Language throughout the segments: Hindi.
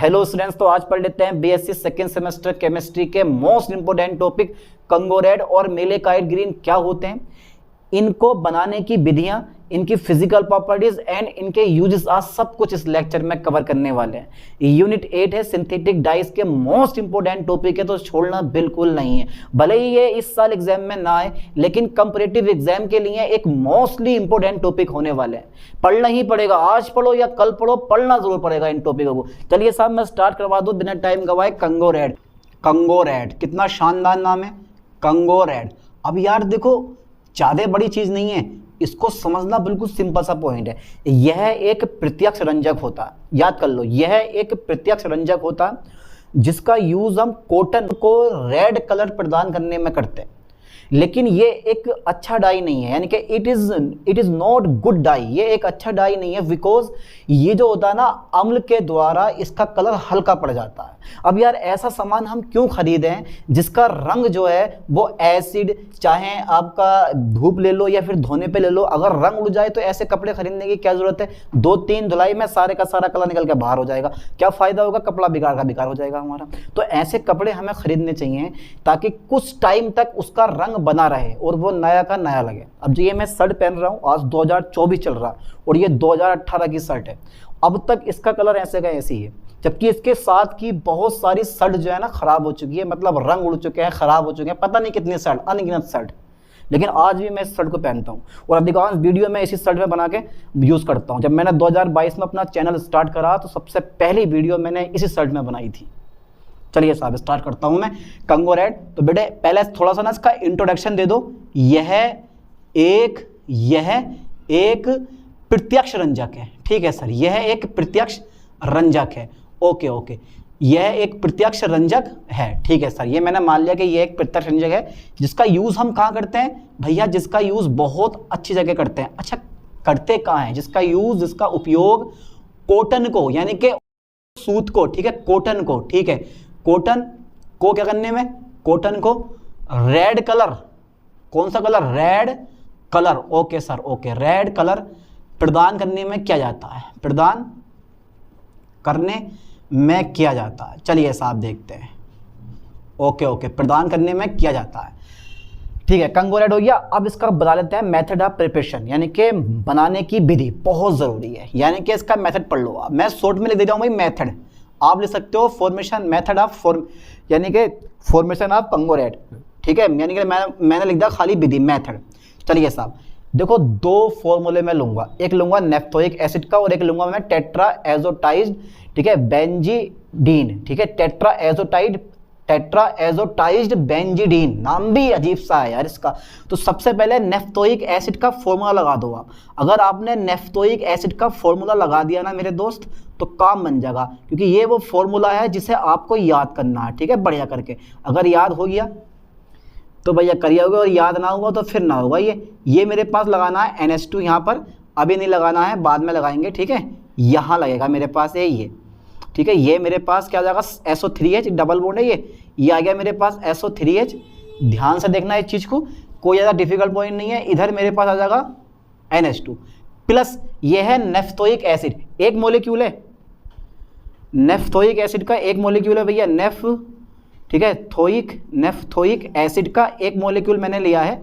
हेलो स्टूडेंट्स, तो आज पढ़ लेते हैं बीएससी सेकेंड सेमेस्टर केमिस्ट्री के मोस्ट इंपोर्टेंट टॉपिक कंगो रेड और मेलेकाइट ग्रीन क्या होते हैं, इनको बनाने की विधियां, इनकी फिजिकल प्रॉपर्टीज एंड इनके यूजेस आज सब कुछ इस लेक्चर में कवर करने वाले हैं। यूनिट 8 है सिंथेटिक डाइस के मोस्ट इंपोर्टेंट टॉपिक है, तो छोड़ना बिल्कुल नहीं है। भले ही ये इस साल एग्जाम में ना आए, लेकिन कंपैरेटिव एग्जाम के लिए एक मोस्टली इंपोर्टेंट टॉपिक होने वाले हैं। पढ़ना ही पड़ेगा, आज पढ़ो या कल पढ़ो, पढ़ना जरूर पड़ेगा इन टॉपिकों को। चलिए साहब मैं स्टार्ट करवा दूं बिना टाइम गवाए। कंगो रेड, कंगो रेड कितना शानदार नाम है, कंगो रेड। अब यार देखो, ज्यादा बड़ी चीज नहीं है, इसको समझना बिल्कुल सिंपल सा पॉइंट है। यह एक प्रत्यक्ष रंजक होता है, याद कर लो, यह एक प्रत्यक्ष रंजक होता है जिसका यूज हम कॉटन को रेड कलर प्रदान करने में करते हैं। लेकिन ये एक अच्छा डाई नहीं है, यानी कि it is not good dye. ये एक अच्छा डाई नहीं है बिकॉज ये जो होता है ना, अम्ल के द्वारा इसका कलर हल्का पड़ जाता है। अब यार ऐसा सामान हम क्यों खरीदें जिसका रंग जो है वो एसिड, चाहे आपका धूप ले लो या फिर धोने पे ले लो, अगर रंग उड़ जाए तो ऐसे कपड़े खरीदने की क्या जरूरत है। 2-3 धुलाई में सारे का सारा कलर निकल के बाहर हो जाएगा, क्या फायदा होगा, कपड़ा बिगाड़ का बिगाड़ हो जाएगा हमारा। तो ऐसे कपड़े हमें खरीदने चाहिए ताकि कुछ टाइम तक उसका रंग बना रहे और वो नया का नया लगे। अब जो ये मैं शर्ट पहन रहा हूँ, आज 2024 चल रहा और ये 2018 की शर्ट है, अब तक इसका कलर ऐसे का ऐसे ही है, जबकि इसके साथ की बहुत सारी शर्ट जो है ना खराब हो चुकी है, मतलब रंग उड़ चुके हैं, खराब हो चुके हैं, पता नहीं कितनी शर्ट, अनगिनत शर्ट, लेकिन आज भी मैं इस शर्ट को पहनता हूँ और अधिकांश वीडियो में इसी शर्ट में बना के यूज़ करता हूँ। जब मैंने 2022 में अपना चैनल स्टार्ट करा तो सबसे पहली वीडियो मैंने इसी शर्ट में बनाई थी। चलिए साहब स्टार्ट करता हूं मैं कंगो रेड। तो बेटे पहले थोड़ा सा ना इसका इंट्रोडक्शन दे दो। यह एक प्रत्यक्ष रंजक है, ठीक है सर, यह एक प्रत्यक्ष रंजक है। ओके, यह एक प्रत्यक्ष रंजक है, ठीक है सर, ये मैंने मान लिया कि यह एक प्रत्यक्ष रंजक है जिसका यूज हम कहाँ करते हैं भैया, जिसका यूज बहुत अच्छी जगह करते हैं। अच्छा करते कहाँ हैं, जिसका यूज, जिसका उपयोग कॉटन को, यानी कि सूत को, ठीक है, कॉटन को, ठीक है, कॉटन को क्या करने में, कॉटन को रेड कलर, कौन सा colour, red colour, okay sir, okay, red colour प्रदान करने में किया जाता है, प्रदान करने में किया जाता है। चलिए साहब देखते हैं। ओके, प्रदान करने में किया जाता है, ठीक है, कंगो रेड हो गया। अब इसका बता लेते हैं मेथड ऑफ प्रिपरेशन, यानी कि बनाने की विधि बहुत जरूरी है, यानी कि इसका मेथड पढ़ लो। मैं शॉर्ट में लिख दे रहा हूं भाई मेथड, आप लिख सकते हो फॉर्मेशन, मेथड ऑफ यानी कि फॉर्मेशन ऑफ कंगो रेड, ठीक है, यानी कि मैंने लिख दिया खाली विधि, मेथड। चलिए साहब देखो, 2 फॉर्मूले मैं लूंगा, एक लूंगा नेफ्थोइक एसिड का और एक लूंगा मैं टेट्रा एजोटाइज्ड, ठीक है, बेंजीडीन, ठीक है, टेट्रा एजोटाइज्ड बेंजीडीन, नाम भी अजीब सा है यार इसका। तो सबसे पहले नेफ्थोइक एसिड का फॉर्मूला लगा दो आप। अगर आपने नेफ्थोइक एसिड का फॉर्मूला लगा दिया ना मेरे दोस्त, तो काम बन जाएगा, क्योंकि ये वो फॉर्मूला है जिसे आपको याद करना है, ठीक है, बढ़िया करके। अगर याद हो गया तो भैया करिए होगा, और याद ना हुआ तो फिर ना होगा। ये मेरे पास लगाना है NH2 यहाँ पर, अभी नहीं लगाना है, बाद में लगाएंगे, ठीक है, यहाँ लगेगा मेरे पास ये, ठीक है, ये मेरे पास क्या आ जाएगा, SO3H डबल बॉन्ड है, ये आ गया मेरे पास SO3H। ध्यान से देखना इस चीज़ को, कोई ज़्यादा डिफिकल्ट पॉइंट नहीं है। इधर मेरे पास आ जाएगा NH2 प्लस ये है नेफ्थोइक एसिड, एक मॉलिक्यूल है नेफ्थोइक एसिड का, एक मॉलिक्यूल है भैया ठीक है, नेफ्थोइक एसिड का एक मॉलिक्यूल मैंने लिया है,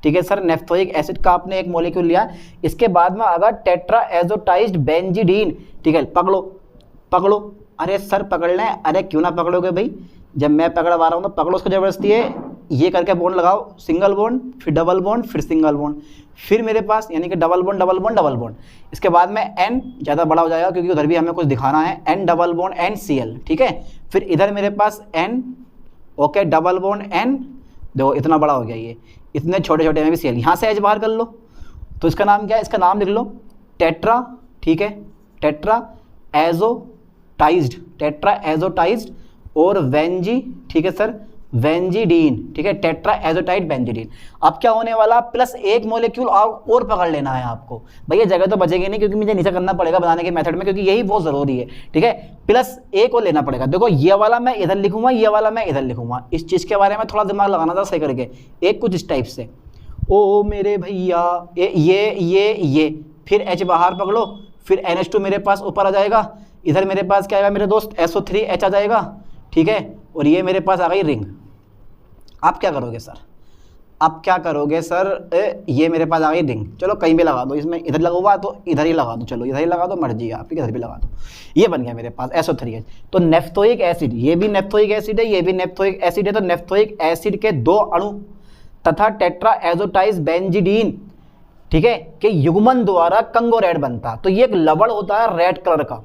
ठीक है सर, नेफ्थोइक एसिड का आपने एक मॉलिक्यूल लिया। इसके बाद में अगर टेट्रा एजोटाइज्ड बेंजीडीन, ठीक है, पकड़ो, अरे सर पकड़ लें, अरे क्यों ना पकड़ोगे भाई, जब मैं पकड़वा रहा हूँ तो पकड़ो उसको जबरदस्ती है। ये करके बॉन्ड लगाओ, सिंगल बॉन्ड, फिर डबल बॉन्ड, फिर सिंगल बॉन्ड, फिर मेरे पास यानी कि double bond double bond double bond. इसके बाद में N ज़्यादा बड़ा हो जाएगा क्योंकि उधर भी हमें कुछ दिखाना है, N डबल बॉन्ड NCl, ठीक है, फिर इधर मेरे पास N, okay, double bond N, देखो इतना बड़ा हो गया, ये इतने छोटे छोटे में भी Cl, यहाँ से H बाहर कर लो, तो इसका नाम क्या है, इसका नाम लिख लो टेट्रा, ठीक है, टेट्रा एजोटाइज्ड और वेंजी, ठीक है सर, बेंजीडीन, ठीक है, टेट्रा एजोटाइड बेंजीडीन। अब क्या होने वाला, प्लस एक मॉलिक्यूल और पकड़ लेना है आपको भैया, जगह तो बचेगी नहीं क्योंकि मुझे नीचे करना पड़ेगा बनाने के मेथड में, क्योंकि यही बहुत जरूरी है, ठीक है, प्लस एक और लेना पड़ेगा। देखो ये वाला मैं इधर लिखूंगा, ये वाला मैं इधर लिखूंगा, इस चीज के बारे में थोड़ा दिमाग लगाना था सही करके, एक कुछ इस टाइप से, ओ मेरे भैया, ये फिर H बाहर पकड़ो, फिर NH2 मेरे पास ऊपर आ जाएगा, इधर मेरे पास क्या आएगा मेरे दोस्त, SO3H आ जाएगा, ठीक है, और ये मेरे पास आ गई रिंग। आप क्या करोगे सर, आप क्या करोगे सर, ये मेरे पास आ गई रिंग, चलो कहीं भी लगा दो, इसमें इधर लगा हुआ तो इधर ही लगा दो, चलो इधर ही लगा दो, मर्जी है आपकी, इधर भी लगा दो, ये बन गया मेरे पास SO3H। तो नेफ्थोइक एसिड, ये भी नेफ्थोइक एसिड है, ये भी नेफ्थोइक एसिड है, तो नेफ्थोइक एसिड के 2 अणु तथा टेट्राएजोटाइज बेंजीडीन, ठीक है, के युग्मन द्वारा कंगोरेड बनता। तो ये एक लवण होता है रेड कलर का,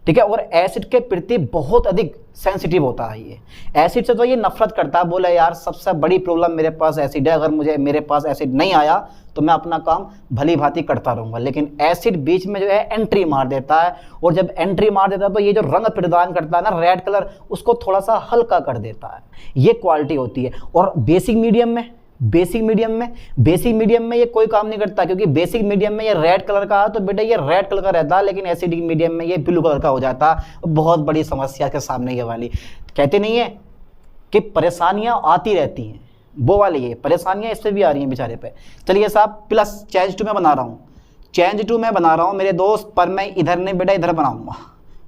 ठीक है, और एसिड के प्रति बहुत अधिक सेंसिटिव होता है। ये एसिड से तो ये नफरत करता है, बोले यार सबसे बड़ी प्रॉब्लम मेरे पास एसिड है, अगर मेरे पास एसिड नहीं आया तो मैं अपना काम भली भांति करता रहूंगा। लेकिन एसिड बीच में जो है एंट्री मार देता है, और जब एंट्री मार देता है तो ये जो रंग प्रदान करता है ना रेड कलर, उसको थोड़ा सा हल्का कर देता है, ये क्वालिटी होती है। और बेसिक मीडियम में ये कोई काम नहीं करता, क्योंकि बेसिक मीडियम में ये रेड कलर का है तो बेटा ये रेड कलर का रहता है, लेकिन एसिडिक मीडियम में ये ब्लू कलर का हो जाता है। बहुत बड़ी समस्या के सामने ये वाली, कहते नहीं है कि परेशानियां आती रहती हैं, वो वाली ये परेशानियां इससे भी आ रही हैं बेचारे पे। चलिए साहब, प्लस चेंज टू में बना रहा हूँ, चेंज टू में बना रहा हूँ मेरे दोस्त, पर मैं इधर नहीं बेटा इधर बनाऊंगा,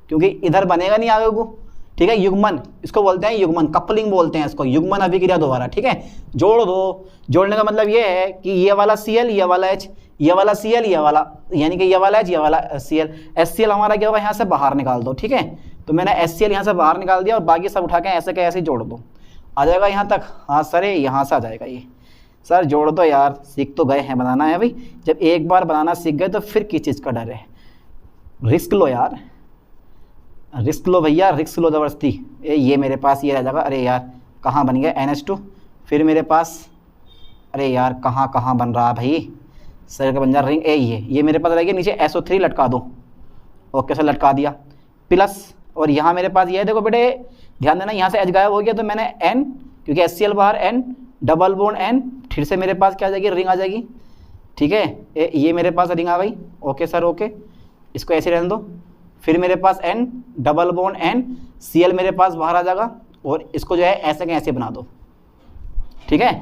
क्योंकि इधर बनेगा नहीं आगे को, ठीक है। युग्मन इसको बोलते हैं, युग्मन कपलिंग बोलते हैं इसको, युग्मन अभिक्रिया दोबारा, ठीक है। जोड़ दो, जोड़ने का मतलब ये है कि ये वाला Cl, ये वाला H, ये वाला Cl, ये वाला, यानी कि ये वाला H, ये वाला Cl, HCl हमारा क्या होगा, यहाँ से बाहर निकाल दो, ठीक है। तो मैंने HCl यहाँ से बाहर निकाल दिया, और बाकी सब उठा के ऐसे के ऐसे जोड़ दो, आ जाएगा यहाँ तक। हाँ सर, यहाँ से आ जाएगा ये, सर जोड़ दो यार, सीख तो गए हैं, बनाना है भाई। जब एक बार बनाना सीख गए तो फिर किस चीज़ का डर है। रिस्क लो यार, रिस्क लो भैया, रिस्क लो ज़बरदस्ती। ये मेरे पास ये रह जाएगा, अरे यार कहाँ बन गया NH2, फिर मेरे पास, अरे यार कहाँ बन रहा है भाई, सर का बन जा रिंग, ये मेरे पास रहेगी नीचे SO3 लटका दो, ओके सर लटका दिया, प्लस, और यहाँ मेरे पास ये है, देखो बेटे ध्यान देना, यहाँ से H गायब हो गया तो मैंने N, क्योंकि HCl बाहर, N डबल बॉन्ड N, फिर से मेरे पास क्या आ जाएगी, रिंग आ जाएगी, ठीक है। ये मेरे पास रिंग आ गई, ओके सर ओके, इसको ऐसे रहने दो। फिर मेरे पास N double bond N, Cl मेरे पास बाहर आ जाएगा, और इसको जो है ऐसे के ऐसे बना दो, ठीक है।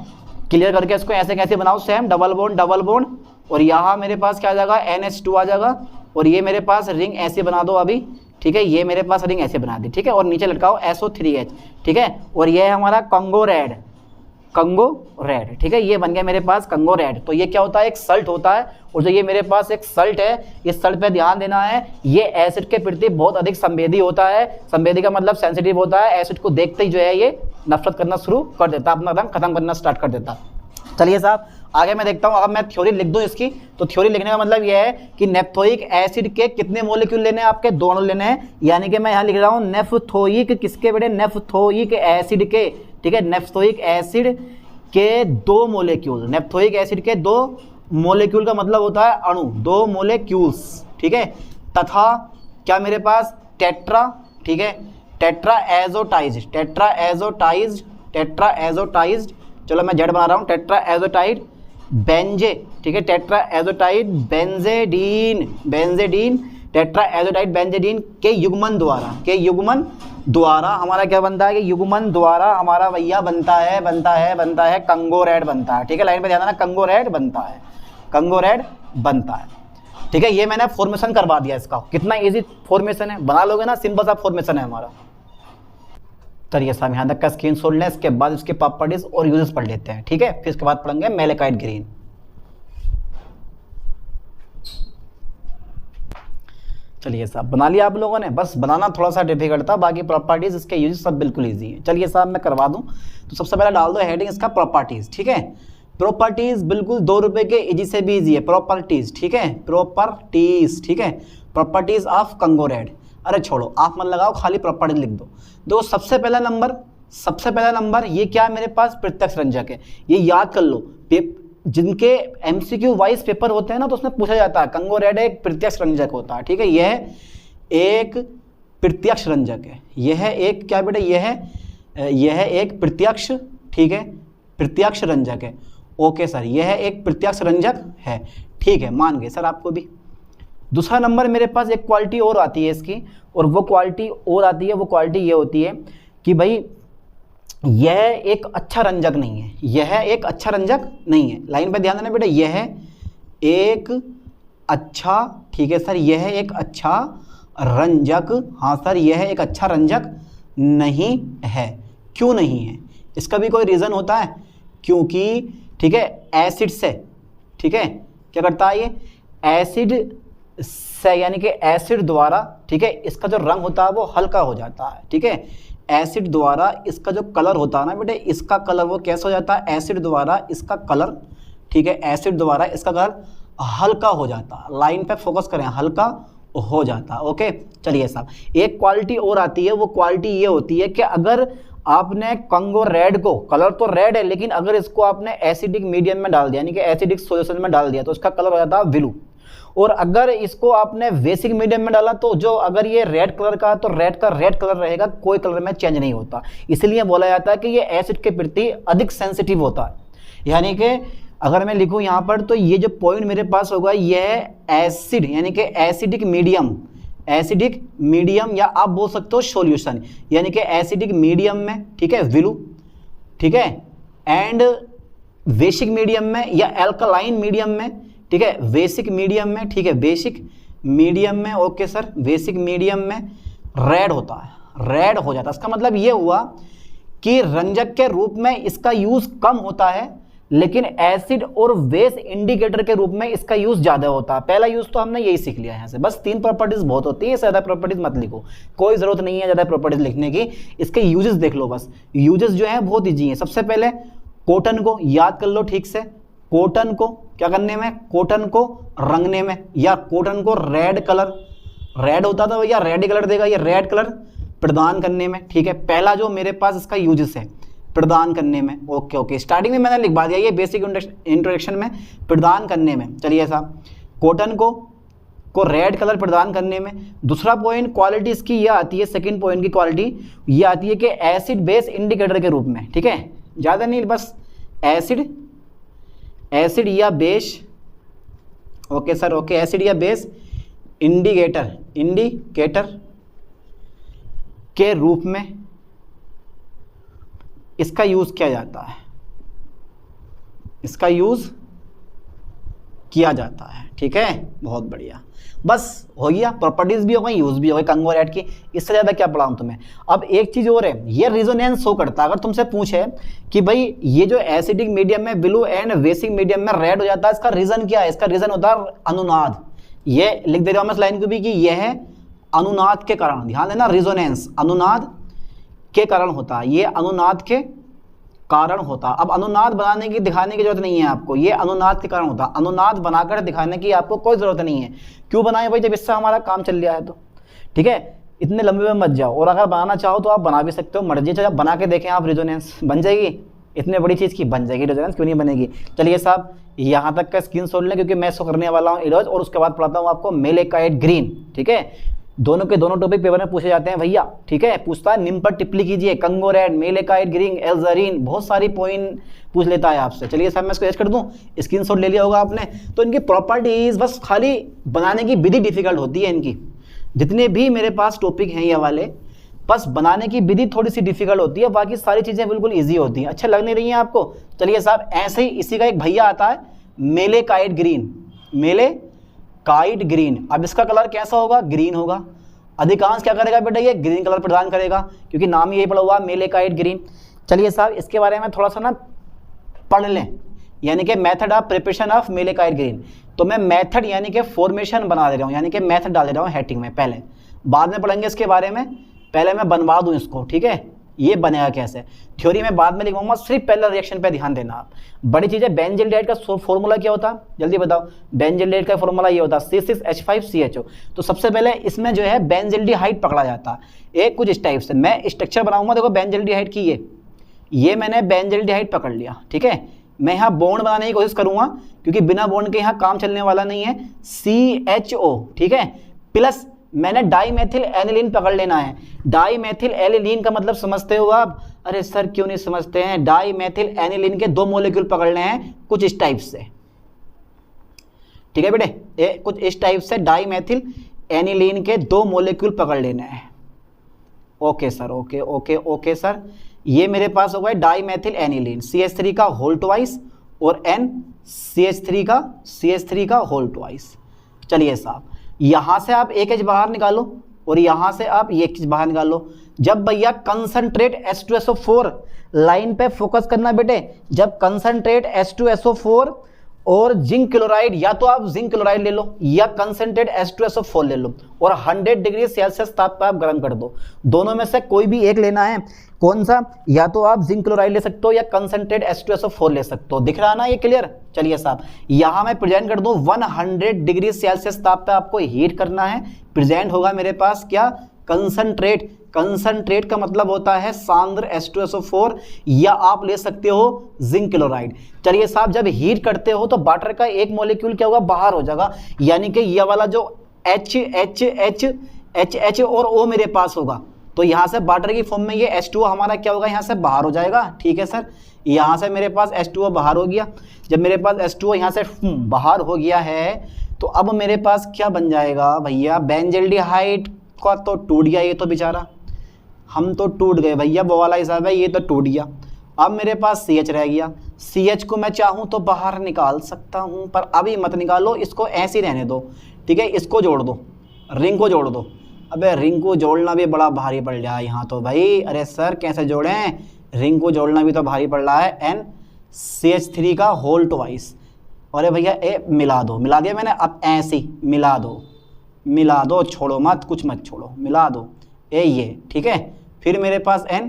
क्लियर करके इसको ऐसे कैसे बनाओ, सेम डबल बॉन्ड, और यहाँ मेरे पास क्या आ जाएगा, NH2 आ जाएगा, और ये मेरे पास रिंग ऐसे बना दो अभी, ठीक है। ये मेरे पास रिंग ऐसे बना दी, ठीक है, और नीचे लटकाओ SO3H, ठीक है। और ये है हमारा कंगो रेड, ठीक है, ये बन गया मेरे पास कंगो रेड। तो ये क्या होता है, एक सल्ट होता है, और जो ये मेरे पास एक सल्ट है, इस सल्ट पे ध्यान देना है, ये एसिड के प्रति बहुत अधिक संवेदी होता है। संवेदी का मतलब सेंसिटिव होता है, एसिड को देखते ही जो है ये नफरत करना शुरू कर देता, अपना रंग खत्म करना स्टार्ट कर देता। चलिए साहब आगे मैं देखता हूँ, अगर मैं थ्योरी लिख दूँ इसकी, तो थ्योरी लिखने का मतलब ये है कि नेफ्थोइक एसिड के कितने मोलिक्यूल लेने हैं, आपके 2 अणु लेने हैं। यानी कि मैं यहाँ लिख रहा हूँ नेफ्थोइक किसके बेटे, नेफ्थोइक एसिड के, ठीक है, नेफ्थोइक एसिड के 2 मोलिक्यूल, नेफ्थोइक एसिड के 2 मोलिक्यूल का मतलब होता है अणु, 2 मोलिक्यूल्स, ठीक है। तथा क्या मेरे पास टेट्रा, ठीक है, टेट्राएजोटाइज्ड, चलो मैं जेड बना रहा हूँ, टेट्राएजोटाइड बेंजे, ठीक है, टेट्राएजोटाइड बेंजेडीन, टेट्राएजोटाइड बेंजेडीन के युग्मन द्वारा हमारा क्या बनता है, कि युग्मन द्वारा हमारा भैया बनता है कंगो रेड बनता है, ठीक है। लाइन पे ध्यान देना, कंगो रेड बनता है, ठीक है। ये मैंने फॉर्मेशन करवा दिया इसका, कितना इजी फॉर्मेशन है, बना लोगे ना, सिंपल सा फॉर्मेशन है हमारा। चलिए साहब यहाँ तक का स्क्रीनशॉट लें, इसके बाद इसके प्रॉपर्टीज और यूजेस पढ़ लेते हैं, ठीक है। फिर इसके बाद पढ़ेंगे मेलेकाइट ग्रीन। चलिए साहब बना लिया आप लोगों ने, बस बनाना थोड़ा सा डिफिकल्ट था, बाकी प्रॉपर्टीज इसके यूजेस सब बिल्कुल ईजी है। चलिए साहब मैं करवा दूं, तो सबसे पहले डाल दो हेडिंग इसका प्रॉपर्टीज, ठीक है। प्रॉपर्टीज बिल्कुल 2 रुपए के इजी से भी इजी है, प्रॉपर्टीज, ठीक है, प्रॉपर्टीज, ठीक है, प्रॉपर्टीज ऑफ कंगो रेड। अरे छोड़ो आप मत लगाओ, खाली प्रॉपर्टीज लिख दो। देखो सबसे पहला नंबर ये क्या है मेरे पास, प्रत्यक्ष रंजक है, ये याद कर लो। जिनके MCQ वाइज पेपर होते हैं ना, तो उसमें पूछा जाता है, कंगो रेड एक प्रत्यक्ष रंजक होता है, ठीक है। यह एक प्रत्यक्ष रंजक है, यह एक क्या बेटा, यह एक प्रत्यक्ष, ठीक है, प्रत्यक्ष रंजक है। ओके सर, यह एक प्रत्यक्ष रंजक है, ठीक है, मान गए सर आपको भी। दूसरा नंबर मेरे पास एक क्वालिटी और आती है इसकी, और वो क्वालिटी ये होती है कि भाई यह एक अच्छा रंजक नहीं है, लाइन पे ध्यान देना बेटा, यह एक अच्छा, ठीक है सर, यह एक अच्छा रंजक। हाँ सर, यह एक अच्छा रंजक नहीं है। क्यों नहीं है? इसका भी कोई रीज़न होता है? क्योंकि ठीक है एसिड से, ठीक है क्या करता है ये, एसिड से यानी कि एसिड द्वारा, ठीक है इसका जो रंग होता है वो हल्का हो जाता है। ठीक है, एसिड द्वारा इसका जो कलर होता है ना बेटे, इसका कलर वो कैसा हो जाता है, एसिड द्वारा इसका कलर, ठीक है एसिड द्वारा इसका कलर हल्का हो जाता है। लाइन पे फोकस करें, हल्का हो जाता है। ओके चलिए साहब, एक क्वालिटी और आती है, वो क्वालिटी ये होती है कि अगर आपने कंगो रेड को, कलर तो रेड है लेकिन अगर इसको आपने एसिडिक मीडियम में डाल दिया यानी कि एसिडिक सॉल्यूशन में डाल दिया तो इसका कलर हो जाता है ब्लू। और अगर इसको आपने बेसिक मीडियम में डाला तो जो अगर ये रेड कलर का तो रेड का रेड कलर रहेगा, कोई कलर में चेंज नहीं होता। इसलिए बोला जाता है कि ये एसिड के प्रति अधिक सेंसिटिव होता है। यानी कि अगर मैं लिखूं यहाँ पर तो ये जो पॉइंट मेरे पास होगा यह एसिड यानी कि एसिडिक मीडियम, एसिडिक मीडियम या आप बोल सकते हो सॉल्यूशन, यानी कि एसिडिक मीडियम में, ठीक है ब्लू, ठीक है एंड बेसिक मीडियम में या एल्कलाइन मीडियम में, ठीक है बेसिक मीडियम में, ठीक है बेसिक मीडियम में, ओके सर बेसिक मीडियम में रेड होता है, रेड हो जाता है। इसका मतलब ये हुआ कि रंजक के रूप में इसका यूज कम होता है लेकिन एसिड और बेस इंडिकेटर के रूप में इसका यूज ज्यादा होता है। पहला यूज तो हमने यही सीख लिया है यहाँ से, बस 3 प्रॉपर्टीज बहुत होती है, ज्यादा प्रॉपर्टीज मत लिखो, कोई जरूरत नहीं है ज्यादा प्रॉपर्टीज लिखने की। इसके यूजेस देख लो बस, यूजेस जो है बहुत ईजी है। सबसे पहले कॉटन को याद कर लो ठीक से, कॉटन को क्या करने में, कॉटन को रंगने में, या कॉटन को रेड कलर, रेड होता था भैया रेड कलर देगा, ये रेड कलर प्रदान करने में। ठीक है, पहला जो मेरे पास इसका यूजेस है प्रदान करने में। ओके ओके, स्टार्टिंग में मैंने लिखवा दिया ये बेसिक इंट्रोडक्शन में, प्रदान करने में। चलिए साहब, कॉटन को रेड कलर प्रदान करने में। दूसरा पॉइंट क्वालिटी इसकी ये आती है, सेकंड पॉइंट की क्वालिटी ये आती है कि एसिड बेस इंडिकेटर के रूप में। ठीक है, ज़्यादा नहीं, बस एसिड या base, okay sir okay, acid या बेस इंडिकेटर के रूप में इसका यूज किया जाता है, इसका यूज किया जाता है। ठीक है, बहुत बढ़िया, बस हो गया, प्रॉपर्टीज भी हो गई, यूज भी हो गई कंगो रेड की। इससे ज्यादा क्या पढ़ाऊं तुम्हें। अब एक चीज और है, ये रिजोनेंस शो करता है। अगर तुमसे पूछे कि भाई ये जो एसिडिक मीडियम में ब्लू एंड बेसिक मीडियम में रेड हो जाता है, इसका रीजन क्या है, इसका रीजन होता है अनुनाद। ये लिख दे रहा हूं मैं इस लाइन को भी कि यह है अनुनाद के कारण। ध्यान देना, रिजोनेंस अनुनाद के कारण होता है, ये अनुनाद के कारण होता। अब अनुनाद बनाने की दिखाने की जरूरत नहीं है आपको, ये अनुनाद के कारण होता। अनुनाद बनाकर दिखाने की आपको कोई जरूरत नहीं है। क्यों बनाए भाई, जब इससे हमारा काम चल रहा है तो। ठीक है, इतने लंबे में मत जाओ, और अगर बनाना चाहो तो आप बना भी सकते हो, मर्जी। जब बना के देखें आप, रिजोनेंस बन जाएगी, इतने बड़ी चीज़ की बन जाएगी रिजोनेंस, क्यों नहीं बनेगी। चलिए साहब, यहाँ तक का स्क्रीनशॉट लें क्योंकि मैं इसको करने वाला हूँ इरोज, और उसके बाद पढ़ाता हूँ आपको मेलेकाइट ग्रीन। ठीक है, दोनों के दोनों टॉपिक पेपर में पूछे जाते हैं भैया। ठीक है, पूछता है निम्न पर टिप्पणी कीजिए, कंगो रेड, मेलेकाइट ग्रीन, एल्जरीन, बहुत सारी पॉइंट पूछ लेता है आपसे। चलिए साहब, मैं इसको एच कर दूं, स्क्रीनशॉट ले लिया होगा आपने। तो इनकी प्रॉपर्टीज बस खाली बनाने की विधि डिफिकल्ट होती है इनकी। जितने भी मेरे पास टॉपिक हैं ये वाले, बस बनाने की विधि थोड़ी सी डिफिकल्ट होती है, बाकी सारी चीजें बिल्कुल ईजी होती हैं। अच्छा लग नहीं रही है आपको। चलिए साहब, ऐसे ही इसी का एक भैया आता है मेलेकाइट ग्रीन, मेलेकाइट ग्रीन। अब इसका कलर कैसा होगा, ग्रीन होगा। अधिकांश क्या करेगा बेटा, ये ग्रीन कलर प्रदान करेगा क्योंकि नाम ही यही पड़ा हुआ मेलेकाइट ग्रीन। चलिए साहब, इसके बारे में थोड़ा सा ना पढ़ लें, यानी कि method of preparation of malachite green. तो मैं मेथड यानी कि फॉर्मेशन बना दे रहा हूँ, यानी कि मेथड डाल दे रहा हूँ हेडिंग में। पहले बाद में पढ़ेंगे इसके बारे में, पहले मैं बनवा दूँ इसको। ठीक है, ये बनेगा कैसे, थ्योरी में बाद में लिखवाऊंगा, सिर्फ पहले रिएक्शन पे ध्यान देना आप। बड़ी चीज़ है, बेंजल्डेहाइड का फॉर्मूला क्या होता है, जल्दी बताओ। बेंजल्डेहाइड का फॉर्मूला ये होता है C6H5CHO। तो सबसे पहले इसमें जो है बेंजल्डेहाइड पकड़ा जाता है, एक कुछ इस टाइप से। मैं स्ट्रक्चर बनाऊंगा, देखो बेंजल्डेहाइड की ये मैंने बेंजल्डेहाइड पकड़ लिया। ठीक है, मैं यहाँ बॉन्ड बनाने की कोशिश करूंगा क्योंकि बिना बॉन्ड के यहाँ काम चलने वाला नहीं है। CHO, ठीक है, प्लस मैंने डाईमेथिल एनिलीन पकड़ लेना है। डाईमेथिल एनिलीन का मतलब समझते हो आप? अरे सर क्यों नहीं समझते हैं, डाईमेथिल एनिलीन के 2 मॉलिक्यूल पकड़ने हैं कुछ इस टाइप से। ठीक है बेटे, कुछ इस टाइप से डाईमेथिल एनिलीन के 2 मॉलिक्यूल पकड़ लेने हैं। Okay sir, okay okay okay sir, ये मेरे पास होगा डाईमेथिल एनिलीन, CH3 का होल ट्वाइस और N CH3 का होल ट्वाइस। चलिए साहब, यहां से आप एक एच बाहर निकालो और यहां से आप एक एच बाहर निकालो। जब भैया कंसंट्रेट H2SO4 लाइन पे फोकस करना बेटे, जब कंसंट्रेट H2SO4 और जिंक क्लोराइड, या तो आप जिंक क्लोराइड ले लो या कंसंट्रेट H2SO4 ले लो और 100 डिग्री सेल्सियस ताप पे आप गर्म कर दो। दोनों में से कोई भी एक लेना है। कौन सा? या तो आप जिंक क्लोराइड ले सकते हो या कंसंट्रेट H2SO4 ले सकते हो। दिख रहा ना ये क्लियर? चलिए साहब, यहां मैं प्रेजेंट कर दूं 100 डिग्री सेल्सियस ताप पे आपको हीट करना है। प्रेजेंट होगा मेरे पास क्या? कंसंट्रेट। कंसंट्रेट का मतलब होता है सांद्र H2SO4 या आप ले सकते हो जिंक क्लोराइड। चलिए साहब, जब हीट करते हो तो वाटर का एक मॉलिक्यूल क्या होगा? बाहर हो जाएगा, यानी कि ये वाला जो H और O मेरे पास होगा, तो यहां से वाटर की फॉर्म में ये H2O हमारा क्या होगा? यहां से बाहर हो जाएगा। ठीक है सर, यहां से मेरे पास H2O बाहर हो गया। जब मेरे पास H2O यहां से बाहर हो गया है तो अब मेरे पास क्या बन जाएगा भैया? बेंजल्डिहाइड का तो टूट गया ये तो बेचारा, हम तो टूट गए भैया, वो वाला हिसाब है, ये तो टूट गया। अब मेरे पास CH रह गया। CH को मैं चाहूं तो बाहर निकाल सकता हूं, पर अभी मत निकालो, इसको ऐसे ही रहने दो। ठीक है, इसको जोड़ दो, रिंग को जोड़ दो। अबे रिंग को जोड़ना भी बड़ा भारी पड़ रहा है यहाँ तो भाई। अरे सर कैसे जोड़ें? रिंग को जोड़ना भी तो भारी पड़ रहा है। NCH3 का होल ट्वाइस। अरे भैया ए मिला दो, मिला दिया मैंने। अब ऐसे ही मिला दो, मिला दो, छोड़ो मत, कुछ मत छोड़ो, मिला दो ये। ठीक है, फिर मेरे पास N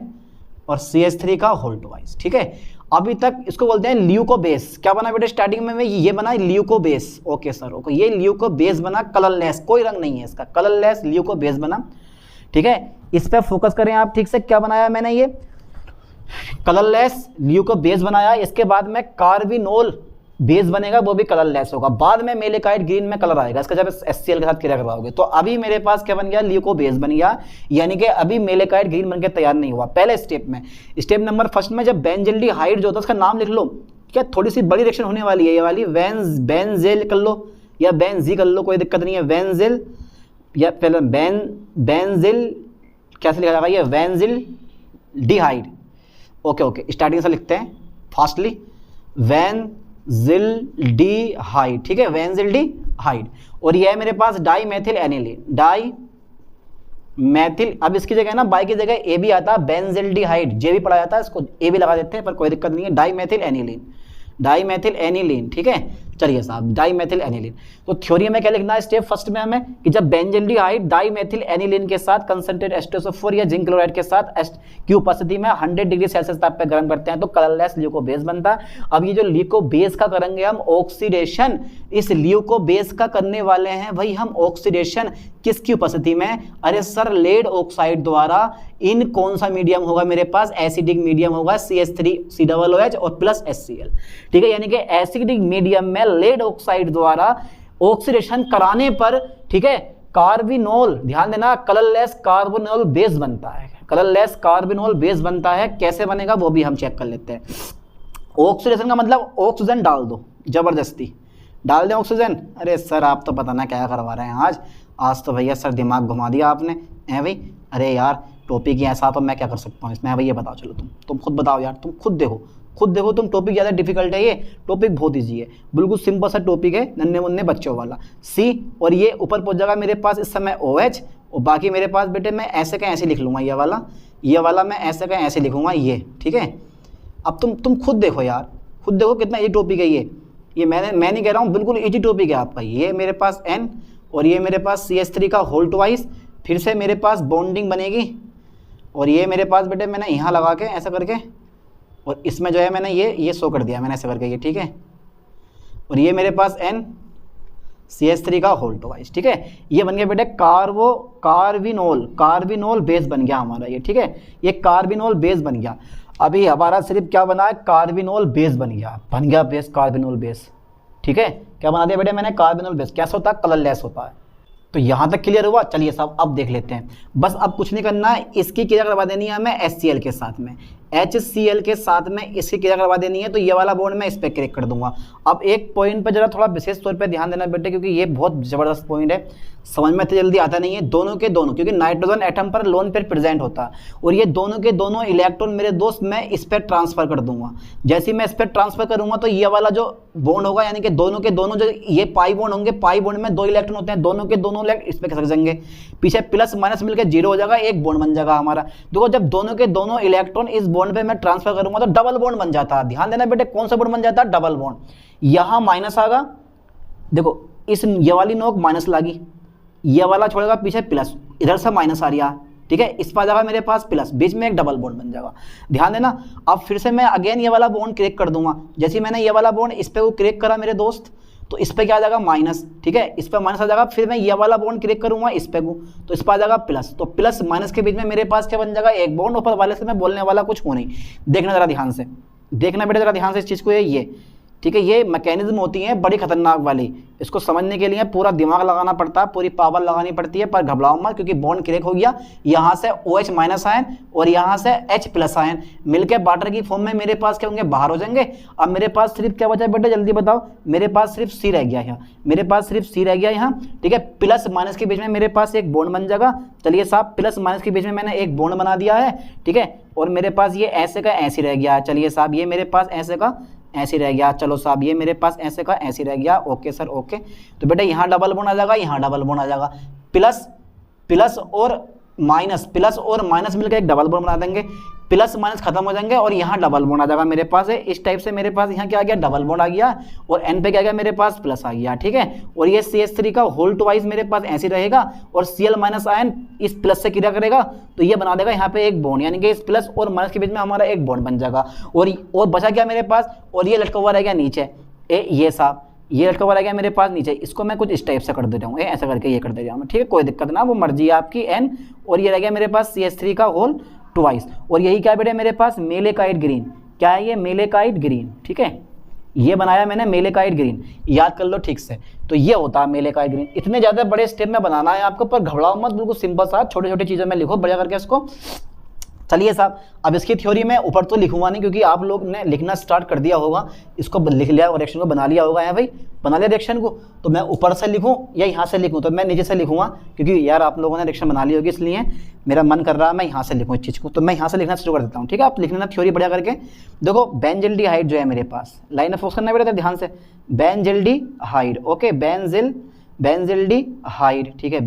और CH3 का होल ट्वाइस। ठीक है, अभी तक इसको बोलते हैं ल्यूकोबेस। क्या बना बेटे? स्टार्टिंग में ये बना ल्यूकोबेस। ओके सर, ओके, ये ल्यूकोबेस बना, कलरलेस, कोई रंग नहीं है इसका, कलरलेस ल्यूकोबेस बना। ठीक है, इस पर फोकस करें आप ठीक से। क्या बनाया मैंने? ये कलरलेस ल्यूकोबेस बनाया। इसके बाद में कार्बिनोल बेस बनेगा, वो भी कलरलेस होगा। बाद में मेलेकाइट ग्रीन में कलर आएगा इसका, जब HCl के साथ क्रिया करवाओगे। तो अभी मेरे पास क्या बन गया? ल्यूकोबेस बन गया, यानी कि अभी मेलेकाइट ग्रीन बनकर तैयार नहीं हुआ पहले स्टेप में। स्टेप नंबर फर्स्ट में जब बेंजल्डिहाइड जो होता है, उसका नाम लिख लो। क्या थोड़ी सी बड़ी रिएक्शन होने वाली है ये वाली, बेंजेल कर लो या बेंजी कर लो, कोई दिक्कत नहीं है। बेंजिल या पहले बेंजिल कैसे लिखा जाएगा? ये बेंजिल डिहाइड। ओके ओके, स्टार्टिंग से लिखते हैं फास्टली, वेंजिल्डिहाइड। ठीक है, वेंजिल्डिहाइड। और ये है मेरे पास डाईमेथिल एनिलीन, डाईमेथिल। अब इसकी जगह ना बाई की जगह ए भी आता है, बेंजिल्डिहाइड, जे भी पढ़ा जाता है, इसको ए भी लगा देते हैं, पर कोई दिक्कत नहीं है। Dimethyl aniline, dimethyl aniline. ठीक है, चलिए साहब, डाईमेथिल एनिलीन। तो थ्योरी में क्या लिखना है स्टेप फर्स्ट में हमें? कि जब बेंजल्डिहाइड डाईमेथिल एनिलीन के साथ कंसंट्रेट H2SO4 या जिंक क्लोराइड के साथ की उपस्थिति में 100 डिग्री सेल्सियस ताप पे गर्म करते हैं तो कलरलेस ल्यूकोबेस बनता है। अब ये जो ल्यूकोबेस का करेंगे हम ऑक्सीडेशन, इस ल्यूकोबेस का करने वाले हैं भाई हम ऑक्सीडेशन, किसकी उपस्थिति में? अरे सर लेड ऑक्साइड द्वारा। इन कौन सा मीडियम होगा मेरे पास? एसिडिक मीडियम होगा, CH3COOH और प्लस HCl। ठीक है, यानी कि एसिडिक मीडियम में लेड ऑक्साइड द्वारा ऑक्सीडेशन कराने पर, ठीक है, कार्बिनोल, ध्यान देना, कलरलेस कार्बोनोल बेस बनता है। कलरलेस कार्बिनोल बेस बनता है। कैसे बनेगा वो भी हम चेक कर लेते हैं। ऑक्सीडेशन का मतलब ऑक्सीजन डाल दो, जबरदस्ती डाल दें ऑक्सीजन। अरे सर आप तो पता ना क्या करवा रहे हैं आज तो भैया सर दिमाग घुमा दिया आपने, है भाई। अरे यार टॉपिक ही ऐसा, तो मैं क्या कर सकता हूँ इसमें? भैया बताओ, चलो तुम खुद बताओ यार, तुम खुद देखो तुम। टॉपिक ज़्यादा डिफिकल्ट है, ये टॉपिक बहुत ईजी है, बिल्कुल सिंपल सा टॉपिक है, नन्हे मुन्ने बच्चों वाला। C और ये ऊपर पहुंच जाएगा मेरे पास इस समय OH, और बाकी मेरे पास बेटे मैं ऐसे का ऐसे लिख लूँगा, ये वाला मैं ऐसे का ऐसे लिखूँगा ये। ठीक है, अब तुम खुद देखो यार, खुद देखो कितना ईजी टॉपिक है ये मैं नहीं कह रहा हूँ, बिल्कुल ईजी टॉपिक है आपका। ये मेरे पास N और ये मेरे पास CH3 का होल ट्वाइस, फिर से मेरे पास बॉन्डिंग बनेगी, और ये मेरे पास बेटे मैंने यहाँ लगा के ऐसा करके, और इसमें जो है मैंने ये शो कर दिया मैंने ऐसे करके, ये ठीक है। और ये मेरे पास NCH3 का होल ट्वाइस। ठीक है, ये बन गया बेटे कार्बिनोल बेस बन गया हमारा ये। ठीक है, ये कार्बिनोल बेस बन गया। अभी हमारा सिर्फ क्या बना है? कार्बिनोल बेस बन गया बेस, कार्बिनोल बेस। ठीक है, क्या बना दिया बेटे मैंने? Carbinol base. कैसा होता है? कलरलेस होता है। तो यहाँ तक क्लियर हुआ? चलिए साहब अब देख लेते हैं। बस अब कुछ नहीं करना है, इसकी क्रिया करवा देनी है हमें HCl के साथ में। HCl के साथ में इसकी क्रिया करवा देनी है, तो ये वाला बॉन्ड मैं इस पर क्रिएट कर दूंगा। अब एक पॉइंट पर जरा थोड़ा विशेष तौर पे ध्यान देना बेटे, क्योंकि ये बहुत ज़बरदस्त पॉइंट है, समझ में इतनी जल्दी आता नहीं है। दोनों के दोनों, क्योंकि नाइट्रोजन एटम पर लोन पेयर प्रेजेंट होता है, और ये दोनों के दोनों इलेक्ट्रॉन मेरे दोस्त मैं इस पर ट्रांसफर कर दूंगा। जैसे ही मैं इस पर ट्रांसफर करूंगा तो ये वाला जो बॉन्ड होगा, यानी कि दोनों के दोनों जो ये पाई बॉन्ड होंगे, पाई बॉन्ड में 2 इलेक्ट्रॉन होते हैं, दोनों के दोनों इस पर खसक जाएंगे, पीछे प्लस माइनस मिलकर 0 हो जाएगा, एक बॉन्ड बन जाएगा हमारा। देखो जब दोनों के दोनों इलेक्ट्रॉन इस बॉन्ड पे मैं ट्रांसफर करूंगा तो डबल बॉन्ड बन जाता है। ध्यान देना बेटे, कौन सा बॉन्ड बन जाता है? Double bond. यहां माइनस आगा, देखो इस ये वाली नोक माइनस लागी, ये वाला छोड़ेगा पीछे प्लस, इधर से माइनस आ रहा, ठीक है, इस पर जाएगा मेरे पास प्लस, बीच में एक डबल बॉन्ड बन जाएगा। ध्यान देना। अब फिर से मैं अगेन ये वाला बॉन्ड क्रिएट कर दूंगा। जैसे मैंने ये वाला बॉन्ड इस पे को क्रिएट करा मेरे दोस्त, तो इस पे क्या आ जाएगा? माइनस, ठीक है, इस पे माइनस आ जाएगा। फिर मैं ये वाला बॉन्ड क्रिएट करूंगा इस पे को, तो इस पर आ जाएगा प्लस, तो प्लस माइनस के बीच में मेरे पास क्या बन जाएगा? एक बॉन्ड। ऊपर वाले से मैं बोलने वाला कुछ हो नहीं, देखना जरा ध्यान से, देखना बेटा जरा ध्यान से इस चीज़ को। ये ठीक है, ये मैकेनिज्म होती है बड़ी खतरनाक वाली, इसको समझने के लिए पूरा दिमाग लगाना पड़ता है, पूरी पावर लगानी पड़ती है। पर घबराओ मत, क्योंकि बॉन्ड क्रिएट हो गया, यहाँ से OH माइनस आयन और यहाँ से H प्लस आयन मिलकर वाटर की फॉर्म में मेरे पास क्या होंगे? बाहर हो जाएंगे। अब मेरे पास सिर्फ क्या बचा बेटा, जल्दी बताओ? मेरे पास सिर्फ C रह गया यहाँ, मेरे पास सिर्फ C रह गया यहाँ, ठीक है। प्लस माइनस के बीच में मेरे पास एक बॉन्ड बन जाएगा। चलिए साहब, प्लस माइनस के बीच में मैंने एक बॉन्ड बना दिया है, ठीक है, और मेरे पास ये ऐसे का ऐसे रह गया। चलिए साहब, ये मेरे पास ऐसे का ऐसे रह गया। चलो साहब, ये मेरे पास ऐसे का ऐसे रह गया। Okay sir, okay. तो बेटा यहाँ डबल बॉन्ड आ जाएगा, यहाँ डबल बॉन्ड आ जाएगा, प्लस प्लस और माइनस, प्लस और माइनस मिलकर एक डबल बॉन्ड बना देंगे, प्लस माइनस खत्म हो जाएंगे और यहाँ डबल बॉन्ड आ जाएगा मेरे पास है। इस टाइप से मेरे पास यहाँ क्या आ गया? डबल बॉन्ड आ गया, और एन पे क्या आ गया? मेरे पास प्लस आ गया, ठीक है। और ये CH3 का होल ट्वाइस मेरे पास ऐसे रहेगा, और Cl माइनस आयन इस प्लस से क्रिया करेगा तो ये बना देगा यहाँ पे एक बॉन्ड, यानी कि इस प्लस और माइनस के बीच में हमारा एक बॉन्ड बन जाएगा। और बचा क्या मेरे पास? और ये लटका हुआ रह गया नीचे, ये साहब, ये लटका हुआ रह गया मेरे पास नीचे। इसको मैं कुछ इस टाइप से कर दे रहा हूँ, ऐसा करके ये कर दे रहा हूँ, ठीक है, कोई दिक्कत ना, वो मर्जी है आपकी। N और ये रह गया मेरे पास CH3 का होल ट्वाइस। और यही क्या बेटे मेरे पास? Malachite green. क्या है ये? मेलेकाइट ग्रीन, ठीक है, ये बनाया मैंने मेलेकाइट ग्रीन, याद कर लो ठीक से। तो ये होता है मेलेकाइट ग्रीन। इतने ज़्यादा बड़े स्टेप में बनाना है आपको, पर घबराओ मत, बिल्कुल सिंपल सा, छोटे छोटे चीज़ों में लिखो बढ़िया करके इसको। चलिए साहब, अब इसकी थ्योरी मैं ऊपर तो लिखूंगा नहीं, क्योंकि आप लोग ने लिखना स्टार्ट कर दिया होगा, इसको लिख लिया और रिएक्शन को बना लिया होगा। है भाई, बना लिया रिएक्शन को, तो मैं ऊपर से लिखूं या यहाँ से लिखूं? तो मैं नीचे से लिखूंगा, क्योंकि यार आप लोगों ने रिएक्शन बना ली होगी, इसलिए मेरा मन कर रहा है मैं यहाँ से लिखूँ इस चीज़ को। तो मैं यहाँ से लिखना शुरू कर देता हूँ, ठीक है। आप लिख लेना थ्योरी बढ़िया करके। देखो बेंजिल्डिहाइड जो है मेरे पास, लाइन ऑफ फोकस करना बेटा ध्यान से, बेंजिल्डिहाइड, ओके, बेंजिल्डिहाइड, ठीक है,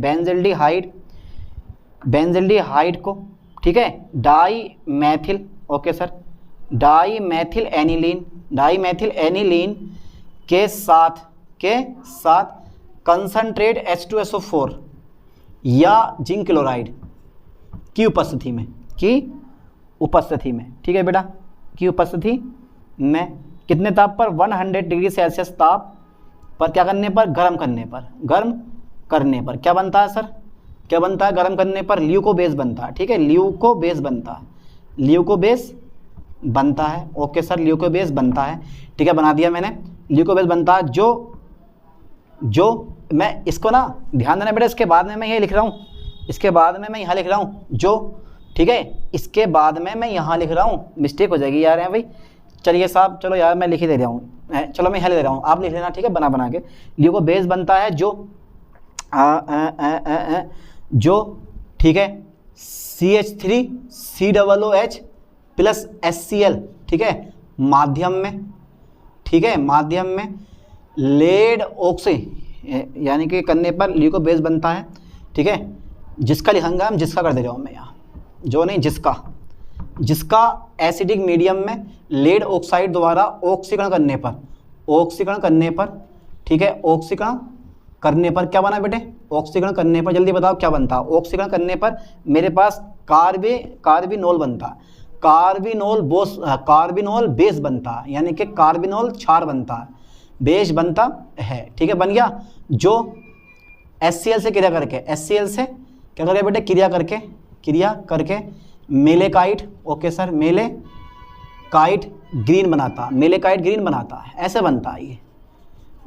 बेंजिल्डिहाइड को, ठीक है, dimethyl, okay sir, dimethyl aniline के साथ कंसंट्रेट H2SO4 या जिंक क्लोराइड की उपस्थिति में, ठीक है बेटा, की उपस्थिति में कितने ताप पर? 100 डिग्री सेल्सियस ताप पर क्या करने पर? गर्म करने पर क्या बनता है सर? क्या बनता है गर्म करने पर? ल्यूकोबेस बनता है, ठीक है, ल्यूकोबेस बनता है, ओके सर, ल्यूकोबेस बनता है, ठीक है, बना दिया मैंने, ल्यूकोबेस बनता है। जो मैं इसको ना ध्यान देना बेटा, इसके बाद में मैं ये लिख रहा हूँ, इसके बाद में मैं यहाँ लिख रहा हूँ जो, ठीक है, इसके बाद में मैं यहाँ लिख रहा हूँ, मिस्टेक हो जाएगी यार, है भाई। चलिए साहब, चलो यार मैं लिख ही दे रहा हूँ, चलो मैं यहाँ लिख दे रहा हूँ, आप लिख लेना, ठीक है, बना के। ल्यूकोबेस बनता है जो ठीक है, CH3COOH प्लस HCl, ठीक है, माध्यम में, ठीक है, माध्यम में लेड ऑक्साइड यानी कि करने पर ल्यूकोबेस बनता है, ठीक है। जिसका लिखेंगे हम, जिसका कर दे रहा हूँ मैं यहाँ, जो नहीं, जिसका एसिडिक मीडियम में लेड ऑक्साइड द्वारा ऑक्सीकरण करने पर, ठीक है, ऑक्सीकरण करने पर क्या बना बेटे? ऑक्सीकरण करने पर जल्दी बताओ क्या बनता है? ऑक्सीकरण करने पर मेरे पास कार्बिनोल बनता है, कार्बिनोल बेस बनता है, यानी कि कार्बिनोल क्षार बनता है, बेस बनता है, ठीक है, बन गया। जो HCl से क्रिया करके, HCl से क्या करेगा बेटे? क्रिया करके malachite, okay sir, malachite green बनाता है, ऐसे बनता है ये,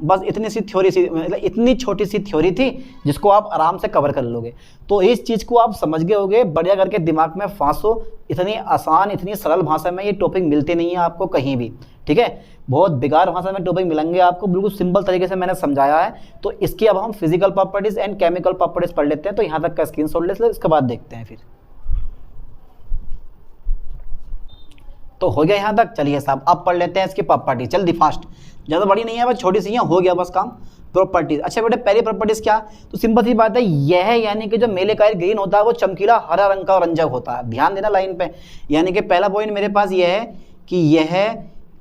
बस इतनी सी थ्योरी सी, मतलब इतनी छोटी सी थ्योरी थी जिसको आप आराम से कवर कर लोगे। तो इस चीज़ को आप समझ गए होगे, बढ़िया करके दिमाग में फांसो। इतनी आसान, इतनी सरल भाषा में ये टॉपिक मिलते नहीं है आपको कहीं भी, ठीक है। बहुत बेकार भाषा में टॉपिक मिलेंगे आपको, बिल्कुल सिंपल तरीके से मैंने समझाया है। तो इसकी अब हम physical properties and chemical properties पढ़ लेते हैं। तो यहाँ तक का स्क्रीनशॉट ले लो, इसके बाद देखते हैं फिर। तो हो गया यहाँ तक। चलिए साहब अब पढ़ लेते हैं इसकी प्रॉपर्टी, जल्दी फास्ट, ज़्यादा बड़ी नहीं है, बस छोटी सी है, हो गया बस काम। प्रॉपर्टीज, अच्छा बेटे पहली प्रॉपर्टीज क्या, तो सिंपल सी बात है, यह यानी कि जो मेलेकाइट ग्रीन होता है वो चमकीला हरा रंग का रंजक होता है। ध्यान देना लाइन पे, यानी कि पहला पॉइंट मेरे पास यह है कि यह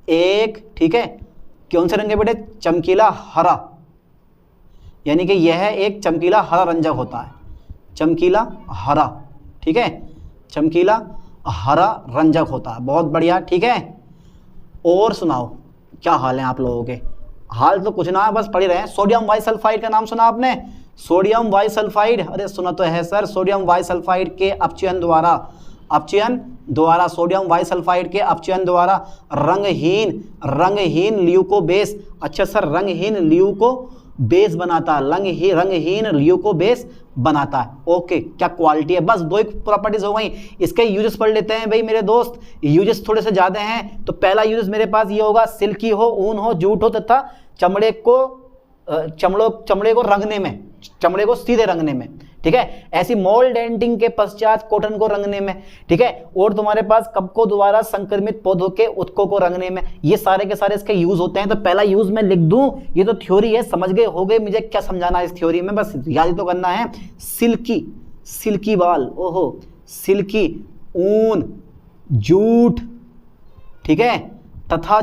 एक, ठीक है, कौन से रंग है बेटे, चमकीला हरा, यानी कि यह एक चमकीला हरा रंजक होता है, चमकीला हरा, ठीक है, चमकीला हरा रंजक होता है। बहुत बढ़िया, ठीक है। और सुनाओ क्या हाल है आप लोगों के, हाल तो कुछ ना है, बस पढ़ ही रहे हैं। सोडियम बाइसल्फाइड का नाम सुना आपने, सोडियम बाइसल्फाइड, अरे सुना तो है सर, सोडियम बाइसल्फाइड के अपचयन द्वारा सोडियम बाइसल्फाइड के अपचयन द्वारा रंगहीन ल्यूकोबेस, अच्छा सर रंगहीन ल्यूकोबेस बनाता है, रंगहीन ल्यूकोबेस बनाता है। ओके, क्या क्वालिटी है, बस दो ही प्रॉपर्टीज हो गई। इसके यूजेस पढ़ लेते हैं भाई मेरे दोस्त, यूजेस थोड़े से ज्यादा हैं। तो पहला यूजेस मेरे पास ये होगा, सिल्की हो, ऊन हो, जूट हो तथा चमड़े को रंगने में, चमड़े को सीधे रंगने में, ठीक है। ऐसी मोल्ड डेंटिंग के पश्चात कॉटन को रंगने में, ठीक है। और तुम्हारे पास कपकों द्वारा संक्रमित पौधों के उत्कों को रंगने में, ये सारे के सारे इसके यूज होते हैं। तो पहला यूज मैं लिख दूं, ये तो थ्योरी है, समझ गए हो गए, मुझे क्या समझाना है इस थ्योरी में, बस याद ही तो करना है। सिल्की बाल, ओहो, सिल्की, ऊन, जूट, ठीक है, तथा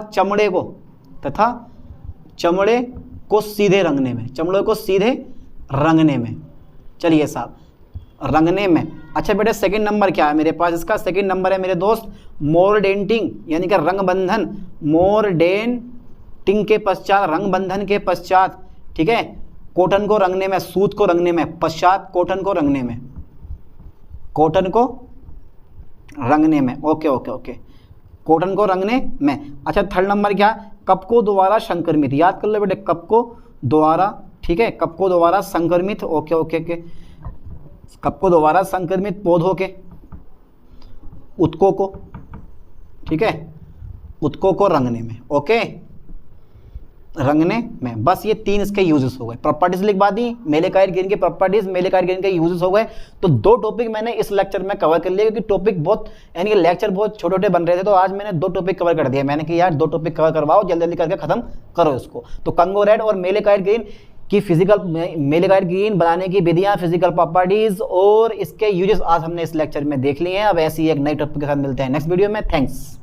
चमड़े को सीधे रंगने में, चमड़े को सीधे रंगने में। चलिए साहब, रंगने में। अच्छा बेटे सेकंड नंबर क्या है मेरे पास, इसका सेकंड नंबर है मेरे दोस्त मोरडेंटिंग, यानी कि रंगबंधन, मोरडेंटिंग के पश्चात, रंगबंधन के पश्चात, ठीक है, कॉटन को रंगने में, सूत को रंगने में, पश्चात कॉटन को रंगने में, कॉटन को रंगने में, ओके ओके ओके, कॉटन को रंगने में। अच्छा थर्ड नंबर क्या, कपकों द्वारा संक्रमित, याद कर लो बेटे, कपकों द्वारा, ठीक है, कपकों द्वारा संक्रमित, ओके ओके ओके, कपकों द्वारा संक्रमित पौधों के उत्कों को, ठीक है, उत्कों को रंगने में, ओके, रंगने में। बस ये तीन इसके यूजेस हो गए। प्रॉपर्टीज लिखवा दी, मेलेकाइट ग्रीन की प्रॉपर्टीज, मेलेकाइट ग्रीन के यूजेस हो गए। तो दो टॉपिक मैंने इस लेक्चर में कवर कर लिए, क्योंकि टॉपिक बहुत, यानी कि लेक्चर बहुत छोटे छोटे बन रहे थे, तो आज मैंने दो टॉपिक कवर कर दिया। मैंने कि यार दो टॉपिक कवर करवाओ, जल्दी जल्दी करके खत्म करो इसको। तो कंगो रेड और मेलेकाइट ग्रीन की फिजिकल, मेलेकाइट ग्रीन बनाने की विधियां, फिजिकल प्रॉपर्टीज और इसके यूजेस आज हमने इस लेक्चर में देख लिए हैं। अब ऐसी एक नई टॉपिक के साथ मिलते हैं नेक्स्ट वीडियो में। थैंक्स।